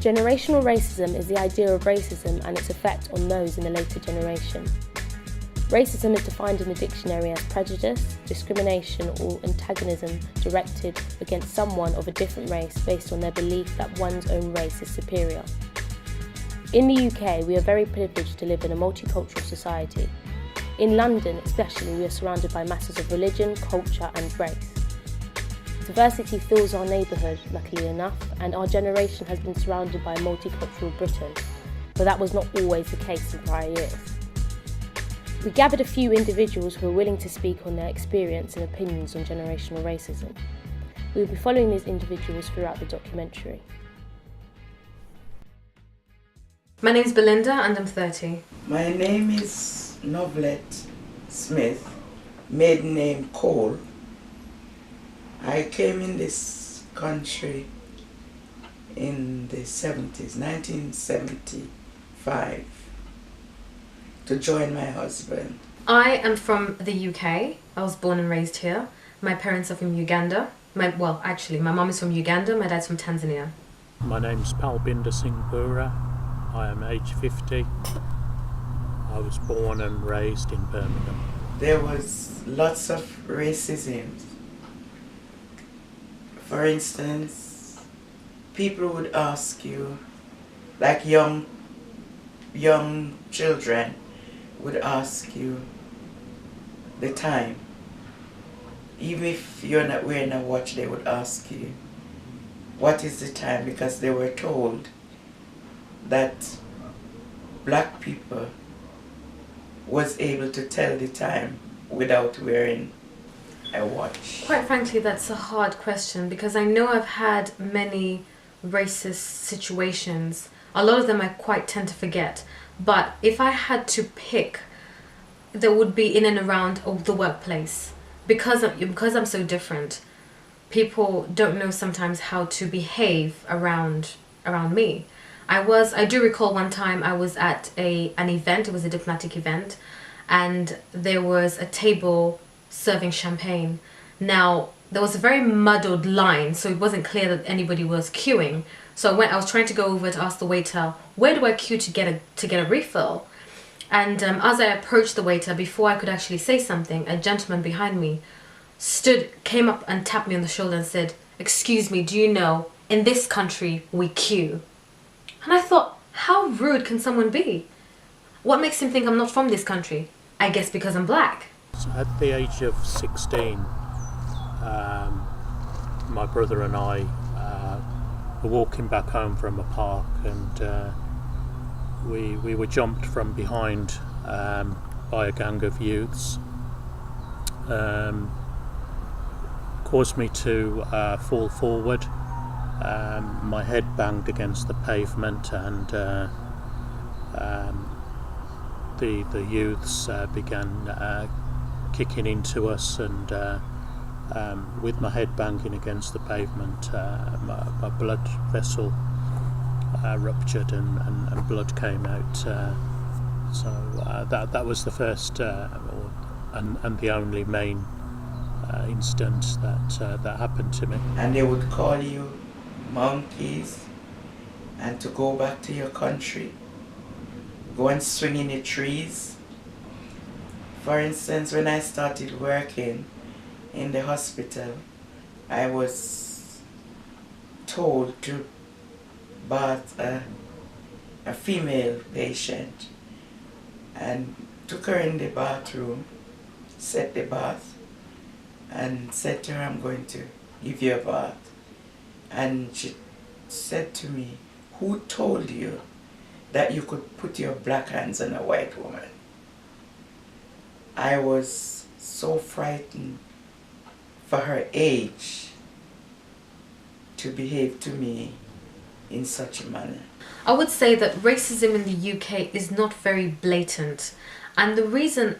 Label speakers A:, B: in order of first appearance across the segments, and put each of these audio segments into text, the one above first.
A: Generational racism is the idea of racism and its effect on those in the later generation. Racism is defined in the dictionary as prejudice, discrimination or antagonism directed against someone of a different race based on their belief that one's own race is superior. In the UK, we are very privileged to live in a multicultural society. In London especially, we are surrounded by masses of religion, culture and race. Diversity fills our neighbourhood, luckily enough, and our generation has been surrounded by a multicultural Britain, but that was not always the case in prior years. We gathered a few individuals who are willing to speak on their experience and opinions on generational racism. We will be following these individuals throughout the documentary.
B: My name is Belinda and I'm 30.
C: My name is Novelette Smith, maiden name Cole. I came in this country in the 70s, 1975, to join my husband.
B: I am from the UK. I was born and raised here. My parents are from Uganda. My mum is from Uganda, my dad's from Tanzania.
D: My name's Palbinder Singh Bura. I am age 50. I was born and raised in Birmingham.
C: There was lots of racism. For instance, people would ask you, like young children would ask you the time. Even if you're not wearing a watch, they would ask you, what is the time? Because they were told that black people was able to tell the time without wearing a watch.
B: Quite frankly, that's a hard question because I know I've had many racist situations. A lot of them I quite tend to forget. But if I had to pick, there would be in and around the workplace. Because I'm so different, people don't know sometimes how to behave around me. I do recall one time I was at an event, it was a diplomatic event, and there was a table serving champagne. Now, there was a very muddled line, so it wasn't clear that anybody was queuing. So I was trying to go over to ask the waiter, where do I queue to get a refill? And as I approached the waiter, before I could actually say something, a gentleman behind me came up and tapped me on the shoulder and said, "Excuse me, do you know, in this country we queue?" And I thought, how rude can someone be? What makes him think I'm not from this country? I guess because I'm black.
D: So at the age of 16, my brother and I were walking back home from a park, and we were jumped from behind by a gang of youths. Caused me to fall forward. My head banged against the pavement, and the youths began kicking into us, and with my head banging against the pavement, my blood vessel ruptured and blood came out. So that was the first and the only main incident that happened to me.
C: And they would call you monkeys, and to go back to your country, go and swing in the trees. For instance, when I started working in the hospital, I was told to bath a female patient, and took her in the bathroom, set the bath, and said to her, "I'm going to give you a bath." And she said to me, "Who told you that you could put your black hands on a white woman?" I was so frightened for her age to behave to me in such a manner.
B: I would say that racism in the UK is not very blatant, and the reason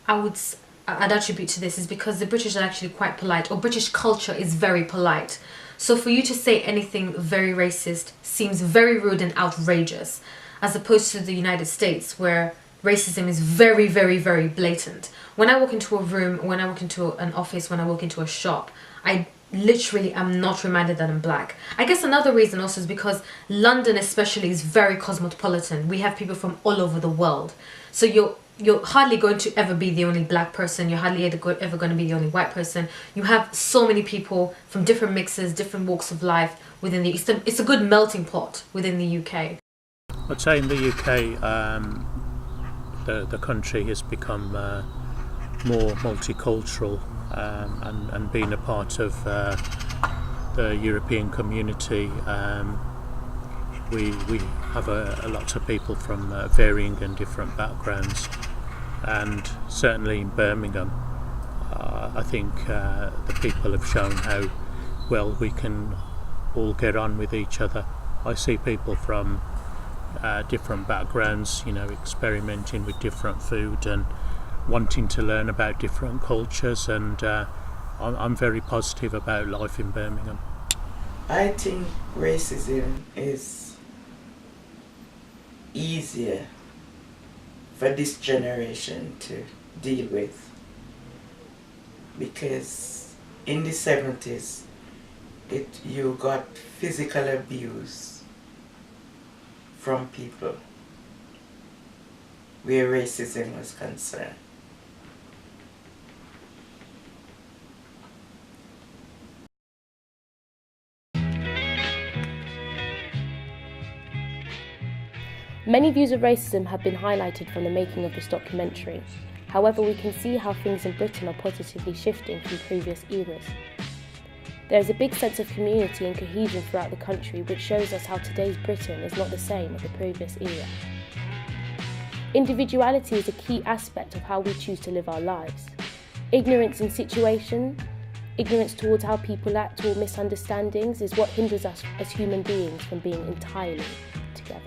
B: I'd attribute to this is because the British are actually quite polite, or British culture is very polite. So for you to say anything very racist seems very rude and outrageous, as opposed to the United States, where racism is very, very, very blatant. When I walk into a room, when I walk into an office, when I walk into a shop, literally am not reminded that I'm black. I guess another reason also is because London especially is very cosmopolitan. We have people from all over the world. So you're hardly going to ever be the only black person. You're hardly ever going to be the only white person. You have so many people from different mixes, different walks of life within the... It's a good melting pot within the UK.
D: I'd say in the UK, the country has become more multicultural, and being a part of the European community, we have a lot of people from varying and different backgrounds, and certainly in Birmingham, I think the people have shown how well we can all get on with each other. I see people from different backgrounds, experimenting with different food and wanting to learn about different cultures, and I'm very positive about life in Birmingham.
C: I think racism is easier for this generation to deal with, because in the 70s you got physical abuse from people where racism was concerned.
A: Many views of racism have been highlighted from the making of this documentary. However, we can see how things in Britain are positively shifting from previous eras. There is a big sense of community and cohesion throughout the country, which shows us how today's Britain is not the same as the previous era. Individuality is a key aspect of how we choose to live our lives. Ignorance in situation, ignorance towards how people act, or misunderstandings is what hinders us as human beings from being entirely together.